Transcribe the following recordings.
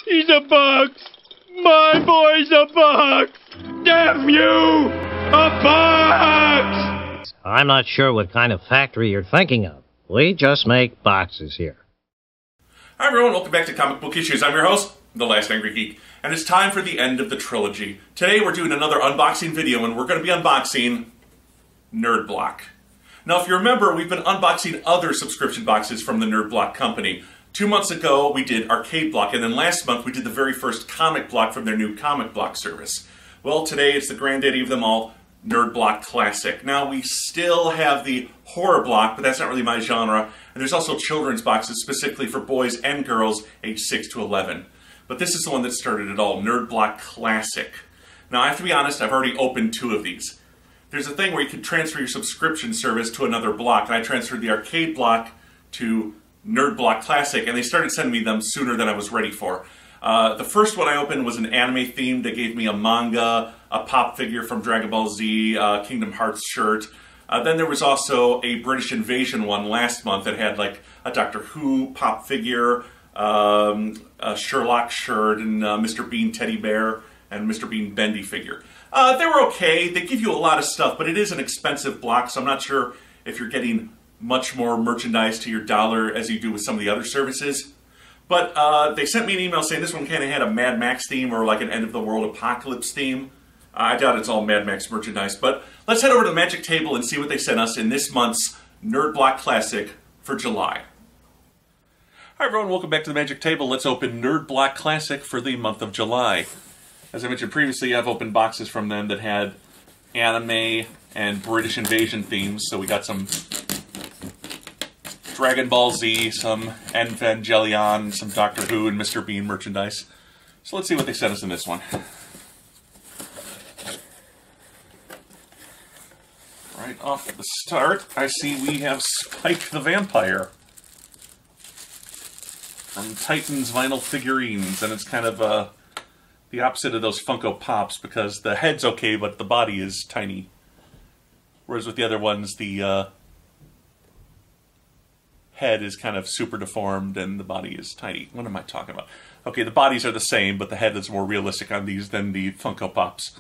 He's a box! My boy's a box! Damn you! A box! I'm not sure what kind of factory you're thinking of. We just make boxes here. Hi everyone, welcome back to Comic Book Issues. I'm your host, The Last Angry Geek, and it's time for the end of the trilogy. Today we're doing another unboxing video, and we're going to be unboxing Nerd Block. Now if you remember, we've been unboxing other subscription boxes from the Nerd Block company. 2 months ago we did Arcade Block, and then last month we did the very first Comic Block from their new Comic Block service. Well, today it's the granddaddy of them all, Nerd Block Classic. Now we still have the horror block, but that's not really my genre, and there's also children's boxes specifically for boys and girls aged 6 to 11. But this is the one that started it all, Nerd Block Classic. Now I have to be honest, I've already opened 2 of these. There's a thing where you can transfer your subscription service to another block, and I transferred the Arcade Block to Nerd Block Classic, and they started sending me them sooner than I was ready for. The first one I opened was an anime theme. They gave me a manga, a pop figure from Dragon Ball Z, Kingdom Hearts shirt. Then there was also a British Invasion one last month that had like a Doctor Who pop figure, a Sherlock shirt, and Mr. Bean teddy bear, and Mr. Bean bendy figure. They were okay. They give you a lot of stuff, but it is an expensive block, so I'm not sure if you're getting much more merchandise to your dollar as you do with some of the other services. But they sent me an email saying this one kind of had a Mad Max theme or like an end of the world apocalypse theme. I doubt it's all Mad Max merchandise, but let's head over to the Magic Table and see what they sent us in this month's Nerd Block Classic for July. Hi everyone, welcome back to the Magic Table. Let's open Nerd Block Classic for the month of July. As I mentioned previously, I've opened boxes from them that had anime and British Invasion themes, so we got some Dragon Ball Z, some Evangelion, some Doctor Who, and Mr. Bean merchandise. So let's see what they sent us in this one. Right off the start, I see we have Spike the Vampire from Titan's Vinyl Figurines, and it's kind of the opposite of those Funko Pops because the head's okay, but the body is tiny. Whereas with the other ones, the head is kind of super deformed and the body is tiny. What am I talking about? Okay, the bodies are the same, but the head is more realistic on these than the Funko Pops.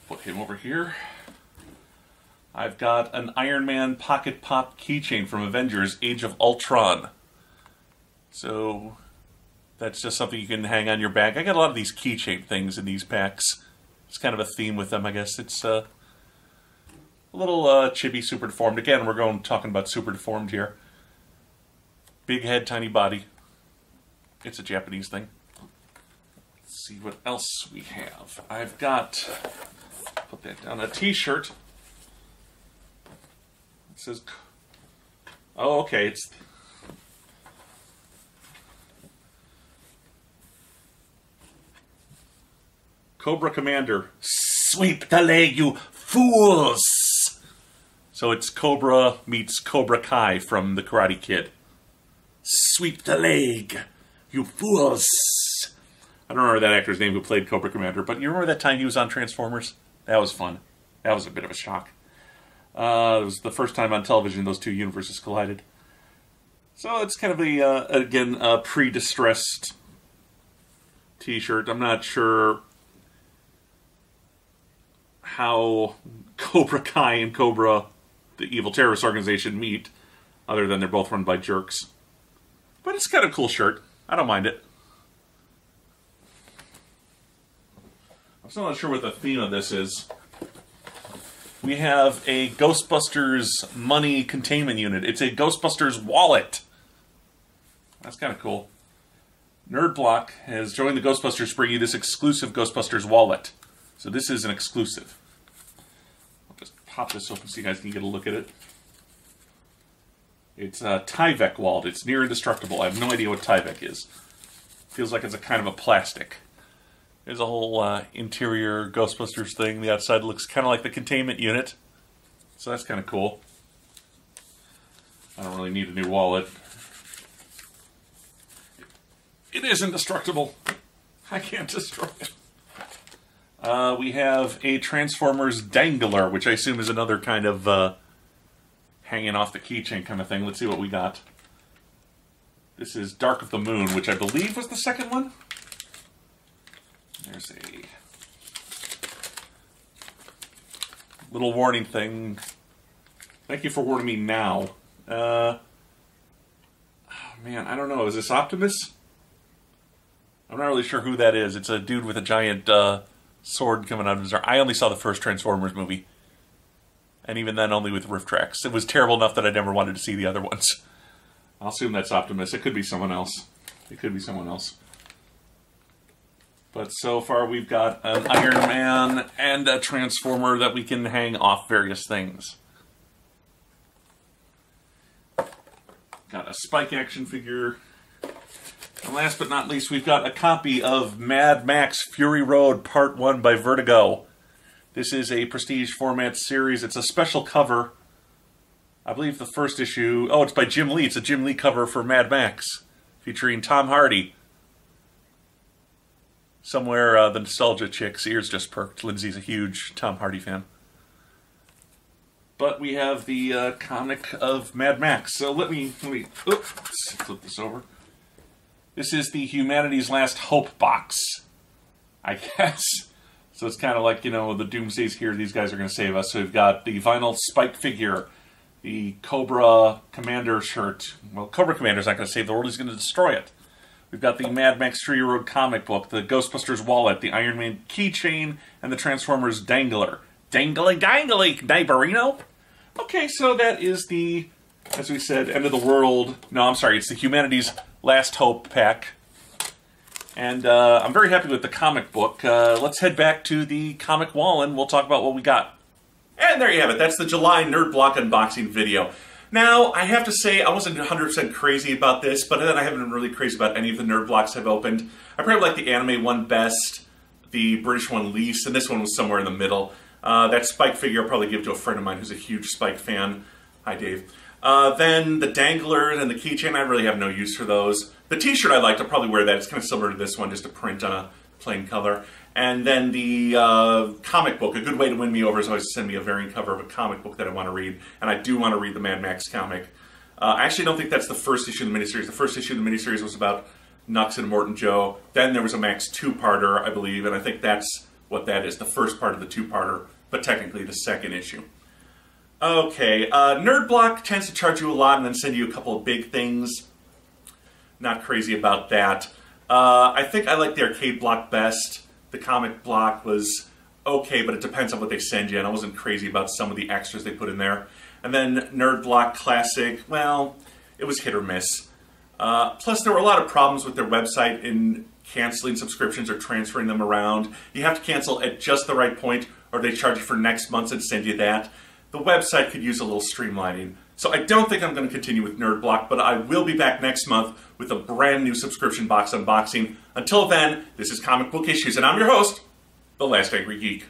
Put him over here. I've got an Iron Man Pocket Pop keychain from Avengers Age of Ultron. So that's just something you can hang on your bag. I got a lot of these keychain things in these packs. It's kind of a theme with them, I guess. It's a little chibi, super deformed. Again, we're talking about super deformed here. Big head, tiny body. It's a Japanese thing. Let's see what else we have. I've got, put that down, a t-shirt. It says, oh, okay, it's Cobra Commander. Sweep the leg, you fools! So it's Cobra meets Cobra Kai from The Karate Kid. Sweep the leg, you fools! I don't remember that actor's name who played Cobra Commander, but you remember that time he was on Transformers? That was fun. That was a bit of a shock. It was the first time on television those two universes collided. So it's kind of again, a pre-distressed t-shirt. I'm not sure how Cobra Kai and Cobra, the evil terrorist organization, meet, other than they're both run by jerks. But it's kind of a cool shirt. I don't mind it. I'm still not sure what the theme of this is. We have a Ghostbusters money containment unit. It's a Ghostbusters wallet. That's kind of cool. Nerd Block has joined the Ghostbusters to bring you this exclusive Ghostbusters wallet. So this is an exclusive. I'll just pop this open so you guys can get a look at it. It's a Tyvek wallet. It's near indestructible. I have no idea what Tyvek is. Feels like it's a kind of a plastic. There's a whole interior Ghostbusters thing. The outside looks kind of like the containment unit. So that's kind of cool. I don't really need a new wallet. It is indestructible. I can't destroy it. We have a Transformers Dangler, which I assume is another kind of hanging off the keychain kind of thing. Let's see what we got. This is Dark of the Moon, which I believe was the second one. There's a little warning thing. Thank you for warning me now. Oh man, I don't know. Is this Optimus? I'm not really sure who that is. It's a dude with a giant sword coming out of his arm. I only saw the first Transformers movie. And even then, only with riff tracks. It was terrible enough that I never wanted to see the other ones. I'll assume that's Optimus. It could be someone else. It could be someone else. But so far, we've got an Iron Man and a Transformer that we can hang off various things. Got a Spike action figure. And last but not least, we've got a copy of Mad Max Fury Road Part 1 by Vertigo. This is a prestige format series. It's a special cover. I believe the first issue... Oh, it's by Jim Lee. It's a Jim Lee cover for Mad Max, featuring Tom Hardy. Somewhere the nostalgia chick's ears just perked. Lindsay's a huge Tom Hardy fan. But we have the comic of Mad Max. So let me oops, flip this over. This is the Humanity's Last Hope box, I guess. So it's kind of like, you know, the Doomsday's here, these guys are going to save us. So we've got the vinyl Spike figure, the Cobra Commander shirt. Well, Cobra Commander's not going to save the world, he's going to destroy it. We've got the Mad Max Fury Road comic book, the Ghostbusters wallet, the Iron Man keychain, and the Transformers dangler. Dangly dangly, neighborino. Okay, so that is the, as we said, end of the world. No, I'm sorry, it's the Humanity's Last Hope pack. And I'm very happy with the comic book. Let's head back to the comic wall and we'll talk about what we got. And there you have it. That's the July Nerd Block unboxing video. Now, I have to say, I wasn't 100% crazy about this, but then I haven't been really crazy about any of the Nerd Blocks I've opened. I probably like the anime one best, the British one least, and this one was somewhere in the middle. That Spike figure I'll probably give to a friend of mine who's a huge Spike fan. Hi, Dave. Then the danglers and the keychain, I really have no use for those. The t-shirt I liked, I'll probably wear that. It's kind of similar to this one, just a print on a plain color. And then the comic book, a good way to win me over is always to send me a variant cover of a comic book that I want to read. And I do want to read the Mad Max comic. I actually don't think that's the first issue of the miniseries. The first issue of the miniseries was about Nux and Morton Joe. Then there was a Max two-parter, I believe, and I think that's what that is, the first part of the two-parter, but technically the second issue. Okay, Nerd Block tends to charge you a lot and then send you a couple of big things. Not crazy about that. I think I like the arcade block best. The comic block was okay, but it depends on what they send you, and I wasn't crazy about some of the extras they put in there. And then Nerd Block Classic, well, it was hit or miss. Plus, there were a lot of problems with their website in canceling subscriptions or transferring them around. You have to cancel at just the right point, or they charge you for next month and send you that. The website could use a little streamlining. So I don't think I'm going to continue with Nerd Block, but I will be back next month with a brand new subscription box unboxing. Until then, this is Comic Book Issues, and I'm your host, The Last Angry Geek.